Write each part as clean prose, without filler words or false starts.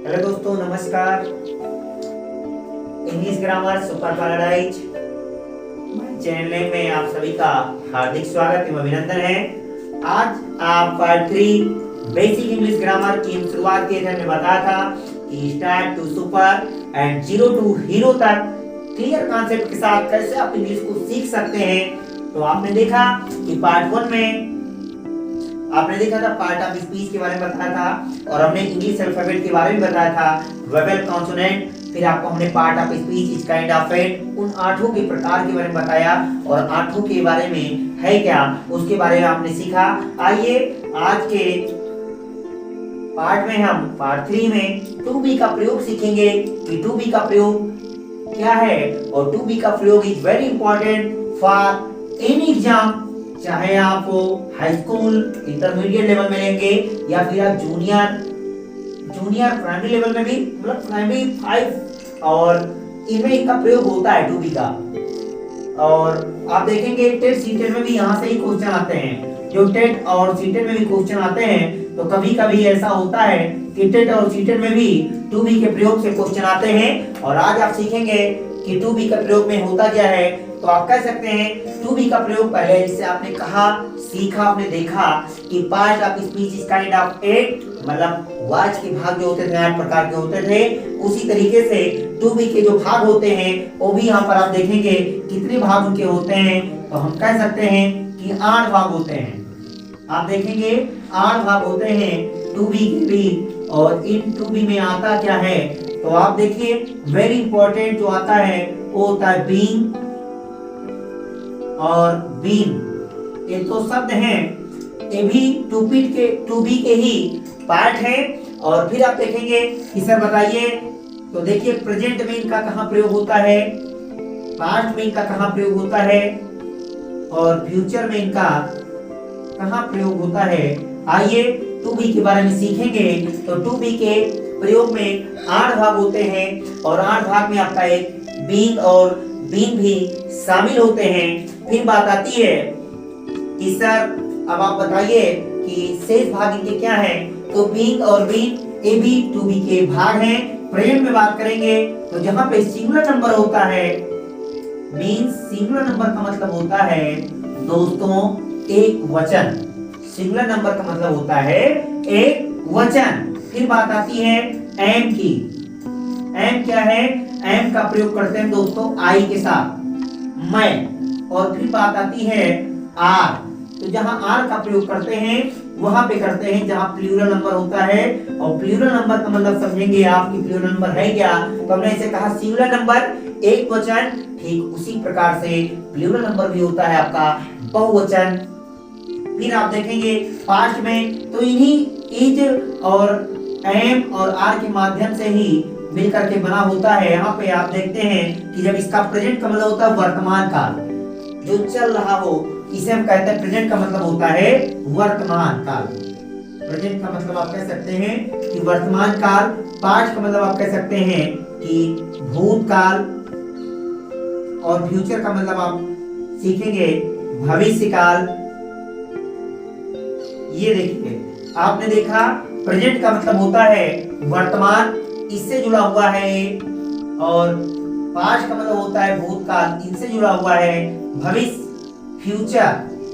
Hello दोस्तों, नमस्कार। English grammar super paradise channel में आप सभी का हार्दिक स्वागत एवं अभिनंदन है। आज आप पार्ट 3 बेसिक इंग्लिश ग्रामर की शुरुआत के में बताया था कि start to super and zero to hero तक क्लियर कॉन्सेप्ट के साथ कैसे आप इंग्लिश को सीख सकते हैं। तो आपने देखा कि पार्ट 1 में आपने देखा था पार्ट ऑफ स्पीच के बारे में बताया था और हमने इंग्लिश अल्फाबेट के बारे में बताया था, वेवल, कॉन्सोनेंट। फिर आपको हमने पार्ट ऑफ स्पीच, इस काइंड ऑफ इट, उन आठों के प्रकार के बारे में बताया और आठों के बारे में है क्या उसके बारे में आपने सीखा। आइए आज के पार्ट में हम पार्ट 3 में टू बी का प्रयोग सीखेंगे कि टू बी का प्रयोग क्या है। और टू बी का प्रयोग is very important for any exam, चाहे आप हाई स्कूल, इंटरमीडिएट लेवल में लेंगे या फिर आप जूनियर प्राइमरी लेवल में भी, मतलब प्राइमरी 5, और इनमें इनका प्रयोग होता है टू बी का। और आप देखेंगे टेट सीटेट में भी यहाँ से ही क्वेश्चन आते हैं। जो टेट और सीटेट में भी क्वेश्चन आते हैं तो कभी कभी ऐसा होता है कि टेट और सीटेट में भी टू बी के प्रयोग से क्वेश्चन आते हैं। और आज आप सीखेंगे कि टू बी का प्रयोग में होता क्या है। तो आप कह सकते हैं टू बी का प्रयोग पहले जिससे आपने कहा, सीखा, आपने देखा कि part of speech is kind of 8, मतलब वाच के भाग जो होते थे 8 प्रकार के होते थे। उसी तरीके से टू बी के जो भाग होते हैं वो भी यहाँ पर आप देखेंगे कितने भाग उनके होते हैं। तो हम कह सकते हैं कि 8 भाग होते हैं। आप देखेंगे 8 भाग होते हैं टू बी के भी। और इन टू बी में आता क्या है तो आप देखिए वेरी इंपॉर्टेंट जो आता है वो होता है बीइंग और बीन। ये तो शब्द हैं, ये भी टू बी के ही पार्ट है। और फिर आप देखेंगे कि सर बताइए, तो देखिए प्रेजेंट में इनका कहाँ प्रयोग होता है, पास्ट में इनका कहाँ प्रयोग होता है और फ्यूचर में इनका कहाँ प्रयोग होता है। आइए टू बी के बारे में सीखेंगे। तो टू बी के प्रयोग में 8 भाग होते हैं और 8 भाग में आपका एक बीइंग और बीन भी शामिल होते हैं। फिर बात आती है कि सर अब आप बताइए कि शेष भाग इनके क्या हैं। तो बीइंग और बीन ये भी टू बी के भाग हैं। प्रेजेंट में बात करेंगे तो जहां पे सिंगुलर नंबर होता है, मींस सिंगुलर नंबर का मतलब होता है दोस्तों एक वचन। सिंगुलर नंबर का मतलब होता है एक वचन। फिर बात आती है एम की। एम क्या है? एम का प्रयोग करते हैं दोस्तों आई के साथ, मैं। और फिर बात आती है आर। तो जहां आर का प्रयोग करते हैं वहां पे करते हैं जहां प्लूरल नंबर होता है। और प्लूरल नंबर का मतलब समझेंगे आप कि प्लूरल नंबर है क्या। तो हमने इसे कहा सिंगुलर नंबर एक वचन, ठीक उसी प्रकार से प्लूरल नंबर भी होता है आपका बहुवचन। फिर आप देखेंगे पास्ट में तो इन्हीं इज और एम और आर के माध्यम से ही मिलकर के बना होता है। यहाँ पे आप देखते हैं कि जब इसका प्रेजेंट का मतलब होता है वर्तमान काल, जो चल रहा हो, इसे हम कहते हैं प्रेजेंट का मतलब होता है वर्तमान काल। प्रेजेंट का मतलब आप कह सकते हैं कि वर्तमान काल। पास्ट का मतलब आप कह सकते हैं कि भूतकाल। और फ्यूचर का मतलब आप सीखेंगे भविष्य काल। ये देखिए आपने देखा प्रेजेंट का मतलब होता है वर्तमान, इससे जुड़ा हुआ है। और पास्ट का मतलब होता है भूतकाल, इनसे जुड़ा हुआ है भविष्य,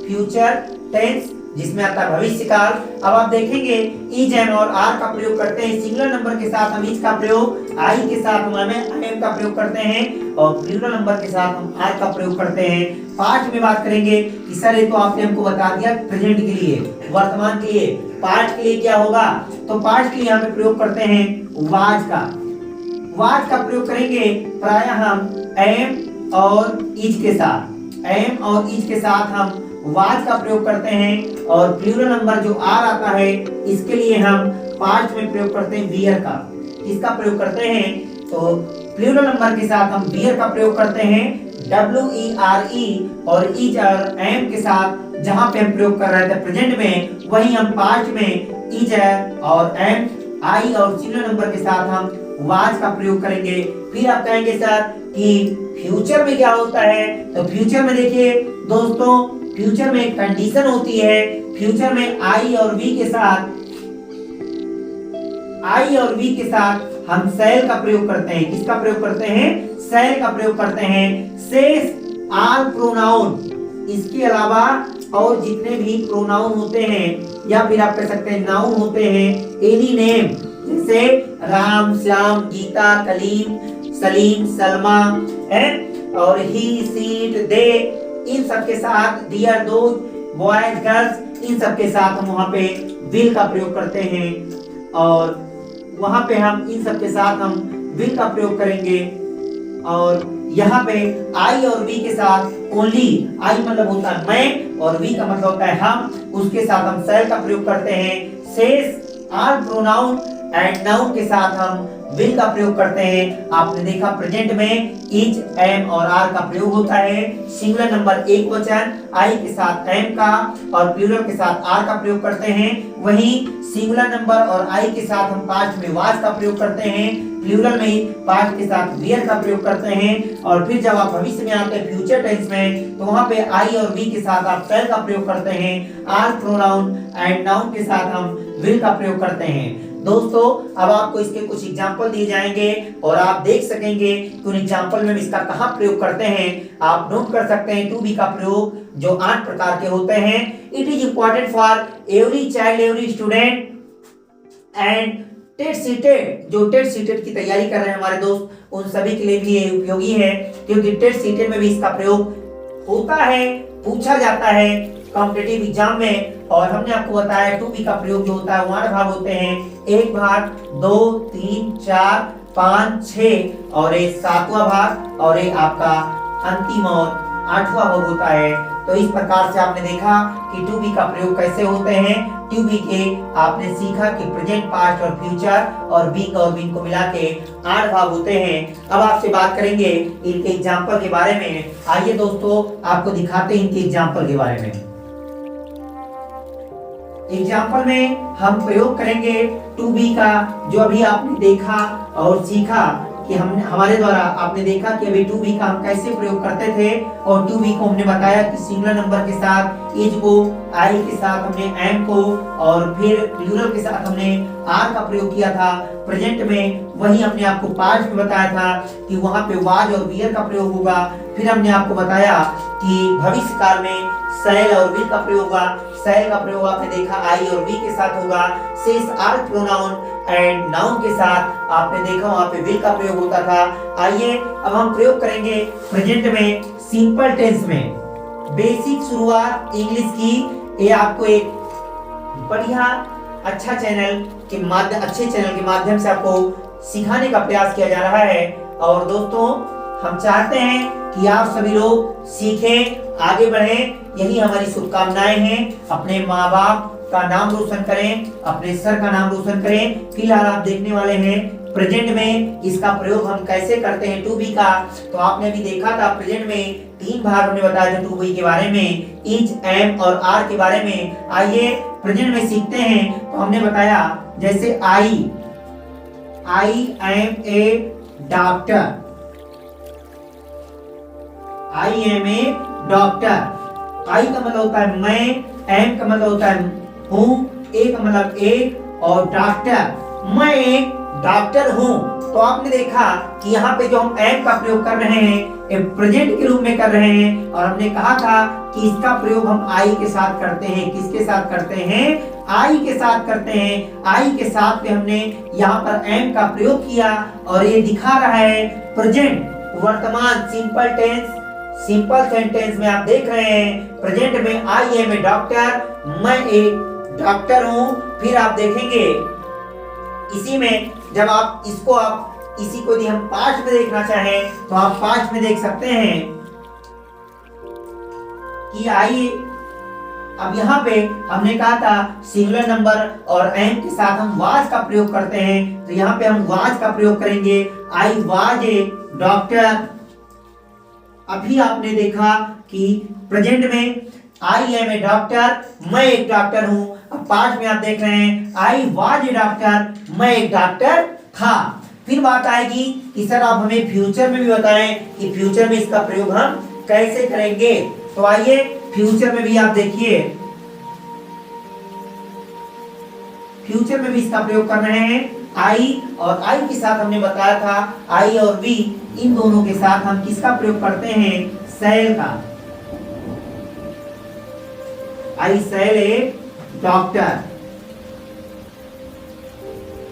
फ्यूचर टेंस जिसमें आता है भविष्य काल। अब आप देखेंगे इज एम और आर का प्रयोग करते हैं सिंगुलर नंबर के साथ हम इज का प्रयोग, आई के साथ हम एम का प्रयोग करते हैं और प्लूरल नंबर के साथ हम आर का प्रयोग करते हैं। पास्ट में बात करेंगे कि सर ये तो आपने हमको बता दिया प्रेजेंट के लिए, वर्तमान के लिए। पास्ट के लिए क्या होगा? तो पास्ट के लिए यहाँ पे प्रयोग करते हैं वाज का। वाज का प्रयोग करेंगे प्रायः हम एम और इज के साथ, एम और इज के साथ हम वाज का प्रयोग करते हैं। और प्लूरल नंबर जो आर आता है इसके लिए हम पास्ट में प्रयोग करते हैं वियर का। इसका प्रयोग करते हैं तो प्लूरल नंबर के साथ हम वियर का प्रयोग करते हैं WERE। और इज और एम के साथ जहां पे हम प्रयोग कर रहे थे प्रेजेंट में, वही हम पास्ट में इज और एम, आई और सिंगुलर नंबर के साथ हम वाज का प्रयोग करेंगे। फिर आप कहेंगे सर कि फ्यूचर में क्या होता है। तो फ्यूचर में देखिए दोस्तों, फ्यूचर में एक कंडीशन होती है। फ्यूचर में आई और वी के साथ आई और वी के साथ हम शैल का प्रयोग करते हैं। किसका प्रयोग करते हैं? शैल का प्रयोग करते हैं। शेष आल प्रोनाउन, इसके अलावा और जितने भी प्रोनाउन होते हैं या फिर आप कह सकते हैं नाउन होते हैं, एनी नेम, जैसे राम, श्याम, गीता, कलीम, सलीम, सलमा है, और ही, सीट, दे, इन सब के साथ, डियर दोस्त, बॉयज, गर्ल्स, इन सब के साथ हम वहां पे विल का प्रयोग करते हैं। और वहां पे हम इन सब के साथ हम विल का प्रयोग करेंगे। और यहाँ पे आई और वी के साथ ओनली, आई मतलब होता है मैं और वी का मतलब होता है हम, उसके साथ हम शैल का प्रयोग करते हैं। शेष आल प्रोनाउन एंड नाउन के साथ हम विल का प्रयोग करते हैं। आपने देखा प्रेजेंट में इज, एम और आर का प्रयोग होता है। सिंगुलर नंबर एक वचन आई के साथ एम का और प्लूरल के साथ आर का प्रयोग करते हैं। वहीं सिंगुलर नंबर और आई के साथ हम पास्ट में वाज का प्रयोग करते हैं। प्लूरल में पास्ट के साथ वेयर का प्रयोग करते हैं। और फिर जब आप भविष्य में आते हैं फ्यूचर टेंस में, तो वहां पे आई और वी के साथ आप शैल का प्रयोग करते हैं। आर प्रोनाउन एंड नाउन के साथ हम विल का प्रयोग करते हैं। दोस्तों अब आपको इसके कुछ एग्जाम्पल दिए जाएंगे और आप देख सकेंगे कि उन एग्जाम्पल में इसका कहाँ प्रयोग करते हैं। आप नोट कर सकते हैं टू बी का प्रयोग जो 8 प्रकार के होते हैं। It is important for every child, every student and TET CTET, जो टेट सीटेड की तैयारी कर रहे हैं हमारे दोस्त, उन सभी के लिए भी ये उपयोगी है, क्योंकि टेट सीटेड में भी इसका प्रयोग होता है, पूछा जाता है कॉम्पिटिटिव एग्जाम में। और हमने आपको बताया टू बी का प्रयोग जो होता है 8 भाग होते हैं, 1 भाग, 2, 3, 4, 5, 6 और एक 7वां भाग और एक आपका अंतिम और 8वां भाग होता है। तो इस प्रकार से आपने देखा कि टू बी का प्रयोग कैसे होते हैं। टू बी के आपने सीखा कि प्रेजेंट, पास्ट और फ्यूचर और बीइंग और बीइंग को मिला के 8 भाग होते हैं। अब आपसे बात करेंगे इनके एग्जाम्पल के बारे में। आइए दोस्तों आपको दिखाते हैं इनके एग्जाम्पल के बारे में। एग्जाम्पल में हम प्रयोग करेंगे टू बी का, जो अभी आपने देखा और सीखा कि हमारे द्वारा आपने देखा कि अभी टू बी का हम कैसे प्रयोग करते थे। और टू बी को हमने बताया कि सिंगुलर नंबर के साथ इज को, आई के साथ हमने एम को और फिर प्लूरल के साथ हमने आर का प्रयोग किया था। प्रेजेंट में वही हमने आपको पास्ट में बताया था कि वहां पे वाज और वियर का प्रयोग होगा। फिर हमने आपको बताया कि भविष्य काल में शैल और विल का प्रयोग होगा। शैल का प्रयोग आपने देखा आई और वी के साथ होगा। शेष आर प्रोनाउन एंड नाउन के साथ आपने देखा वहां पे विल का प्रयोग होता था। आइए अब हम प्रयोग करेंगे प्रेजेंट में सिंपल टेंस में। बेसिक शुरुआत इंग्लिश की, ये आपको एक बढ़िया अच्छा चैनल के माध्यम, अच्छे चैनल के माध्यम से आपको सिखाने का प्रयास किया जा रहा है। और दोस्तों हम चाहते हैं कि आप सभी लोग सीखें, आगे बढ़ें, यही हमारी शुभकामनाएं हैं। अपने माँ बाप का नाम रोशन करें, अपने सर का नाम रोशन करें। फिलहाल आप देखने वाले हैं प्रेजेंट में इसका प्रयोग हम कैसे करते हैं टू बी का। तो आपने भी देखा था प्रेजेंट में 3 भाग हमने बताया था टू बी के बारे में, इज, एम और आर के बारे में। आइए प्रेजेंट में सीखते हैं। तो हमने बताया जैसे I am a doctor, I am a doctor. I का मतलब होता है मैं, एम का मतलब होता है हूँ, ए का मतलब एक और डॉक्टर, मैं एक डॉक्टर हूँ। तो आपने देखा कि यहाँ पे जो हम एम का प्रयोग कर रहे हैं प्रेजेंट के रूप में कर रहे हैं। और हमने कहा था कि इसका प्रयोग हम आई के साथ करते हैं। किसके साथ करते हैं? आई के साथ करते हैं। आई के साथ पे हमने यहाँ पर एम का प्रयोग किया और ये दिखा रहा है प्रेजेंट, वर्तमान, सिंपल टेंस। सिंपल सेंटेंस में आप देख रहे हैं प्रेजेंट में आई एम ए डॉक्टर, मैं एक डॉक्टर हूं। फिर आप देखेंगे इसी में जब आप इसको इसी को यदि हम पास्ट में देखना चाहें तो आप पास्ट में देख सकते हैं कि आइए अब यहाँ पे हमने कहा था सिंगुलर नंबर और एम के साथ हम वाज का प्रयोग करते हैं। तो यहाँ पे हम वाज का प्रयोग करेंगे। I was a doctor. अभी आपने देखा कि प्रेजेंट में आई एम ए डॉक्टर, मैं एक डॉक्टर हूं। अब पास्ट में आप देख रहे हैं आई वाज ए डॉक्टर, मैं एक डॉक्टर था। फिर बात आएगी कि सर आप हमें फ्यूचर में भी बताएं कि फ्यूचर में इसका प्रयोग हम कैसे करेंगे। तो आइए फ्यूचर में भी आप देखिए, फ्यूचर में भी इसका प्रयोग कर रहे हैं। आई और आई के साथ हमने बताया था आई और बी इन दोनों के साथ हम किसका प्रयोग करते हैं, सेल का। आई सेल ए डॉक्टर,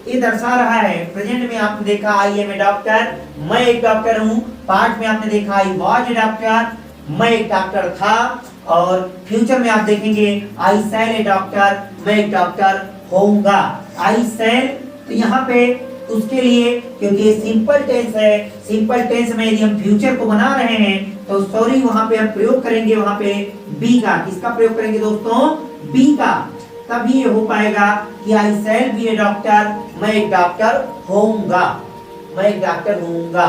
ये दर्शा रहा है प्रेजेंट में आपने देखा आई एम ए डॉक्टर, मैं एक डॉक्टर हूं। पास्ट में आपने देखा आई वाज ए डॉक्टर, मैं एक डॉक्टर था। और फ्यूचर में आप देखेंगे आई सेल ए डॉक्टर, मैं एक डॉक्टर होऊंगा। आई सेल, तो यहाँ पे उसके लिए क्योंकि ये सिंपल टेंस है, सिंपल टेंस में यदि हम फ्यूचर को बना रहे हैं तो सॉरी वहां पे हम प्रयोग करेंगे वहां पे बी का। किसका प्रयोग करेंगे दोस्तों, बी का। तभी ये हो पाएगा कि आई शैल बी ए डॉक्टर, मैं एक डॉक्टर होऊंगा, मैं एक डॉक्टर होऊंगा।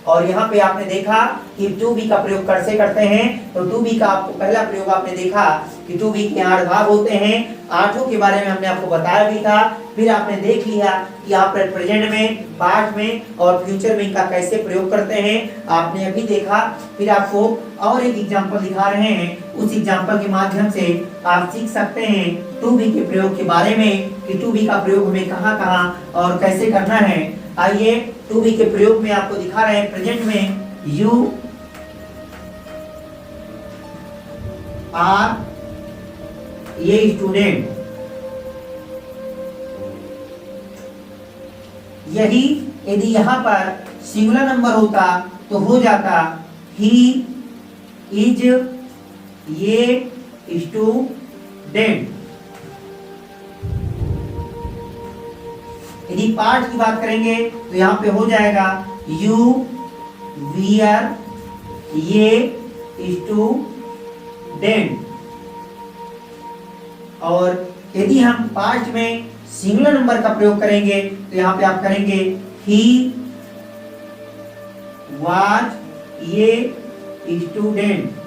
और यहाँ पे आपने देखा कि टू बी का प्रयोग कैसे करते हैं, तो टू बी का आपको पहला प्रयोग आपने देखा कि टू बी के 8 भाग होते हैं। 8 के बारे में हमने आपको बताया भी था। फिर आपने देख लिया कि आप प्रेजेंट में, पास्ट में और फ्यूचर में इनका कैसे प्रयोग करते हैं, आपने अभी देखा। फिर आपको और एक एग्जांपल दिखा रहे हैं, उस एग्जांपल के माध्यम से आप सीख सकते हैं टू बी के प्रयोग के बारे में कि टू बी का प्रयोग हमें कहाँ-कहाँ और कैसे करना है। आइए टू बी के प्रयोग में आपको दिखा रहे हैं प्रेजेंट में यू आर, ये स्टूडेंट, यही यदि यहाँ पर सिंगुलर नंबर होता तो हो जाता ही इज ये स्टूडेंट। यदि पार्ट की बात करेंगे तो यहाँ पे हो जाएगा यू वीआर ये स्टूडेंट। और यदि हम पास्ट में सिंगुलर नंबर का प्रयोग करेंगे तो यहाँ पे आप करेंगे ही वाज ये स्टूडेंट।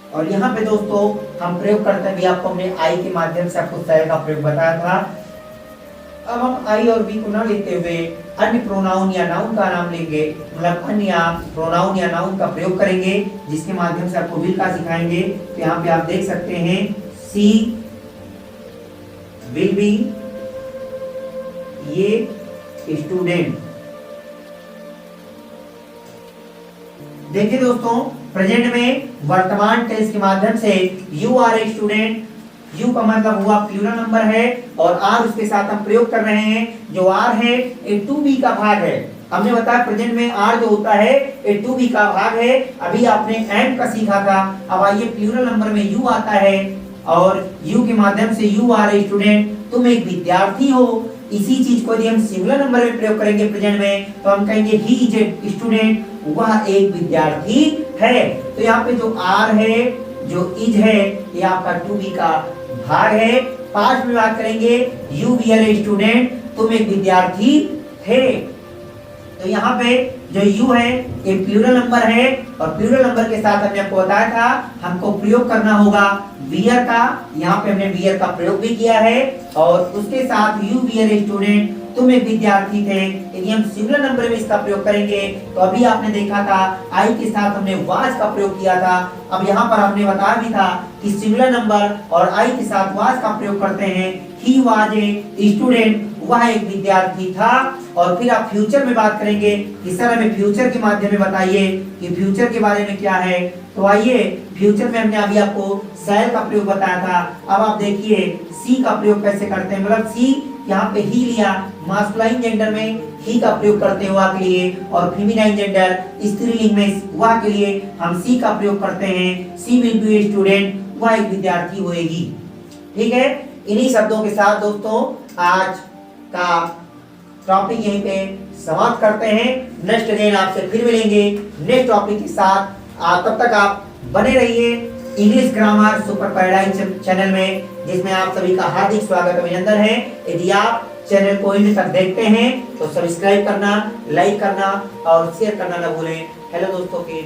और यहाँ पे दोस्तों हम प्रयोग करते हैं, आपको हमने आई के माध्यम से आपको सेल का प्रयोग बताया था। अब हम आई और बी को ना लेते हुए अन्य प्रोनाउन या नाउन का नाम लेंगे, मतलब अन्य प्रोनाउन या नाउन का प्रयोग करेंगे, जिसके माध्यम से आपको विल का सिखाएंगे। तो यहाँ पे आप देख सकते हैं सी विल बी ये स्टूडेंट। देखिए दोस्तों प्रेजेंट में वर्तमान टेंस के माध्यम से you are a student, you का मतलब हुआ प्लूरल नंबर है और आर उसके साथ हम प्रयोग कर रहे हैं। जो आर है ए टू बी का भाग है। हमने बताया प्रेजेंट में आर जो होता है ए टू बी का भाग है। अभी आपने एम का सीखा था। अब आइए प्लूरल नंबर में यू आता है और यू के माध्यम से यू आर ए स्टूडेंट, तुम एक विद्यार्थी हो। इसी चीज को यदि हम सिंगुलर नंबर में प्रयोग करेंगे प्रेजेंट में तो हम कहेंगे ही इज ए स्टूडेंट, वह एक विद्यार्थी है। तो यहाँ पे जो आर है, जो इज है, ये आपका टू बी का भाग है। पास्ट में बात करेंगे यू वीआर ए स्टूडेंट, तुम एक विद्यार्थी थे। तो यहाँ पे जो यू है ये प्लूरल नंबर है और प्लूरल नंबर के साथ हमने आपको बताया था हमको प्रयोग करना होगा वियर का। यहाँ पे हमने वियर का प्रयोग भी किया है और उसके साथ यू वीआर ए स्टूडेंट, तुम एक विद्यार्थी थे। यदि हम सिंगुलर नंबर में इसका प्रयोग करेंगे तो अभी आपने देखा था आई के साथ हमने वाज का प्रयोग किया था। अब यहाँ पर हमने बताया भी था कि सिंगुलर नंबर और आई के साथ वाज का प्रयोग करते हैं। ही वाज ए स्टूडेंट, वह एक विद्यार्थी था। और फिर आप फ्यूचर में बात करेंगे कि सर हमें फ्यूचर के माध्यम में बताइए कि फ्यूचर के बारे में क्या है। तो आइए फ्यूचर में हमने अभी आपको शैल का प्रयोग बताया था। अब आप देखिए सी का प्रयोग कैसे करते हैं। मतलब सी यहाँ पे ही लिया, मास्कुलाइन जेंडर में ही का प्रयोग करते हैं वह के लिए और फेमिनाइन जेंडर स्त्रीलिंग में वह के लिए हम सी का प्रयोग करते हैं। She will B a student, वह एक विद्यार्थी होएगी। ठीक है, इन्हीं शब्दों के साथ दोस्तों आज का टॉपिक यहीं पे समाप्त करते हैं। नेक्स्ट दिन आपसे फिर मिलेंगे नेक्स्ट टॉपिक के साथ। तब तक आप बने रहिए English grammar super paradise channel में, जिसमें आप सभी का हार्दिक स्वागत अभिनंदन है। यदि आप चैनल को इन तक देखते हैं तो सब्सक्राइब करना, लाइक करना और शेयर करना न भूलें। हेलो दोस्तों के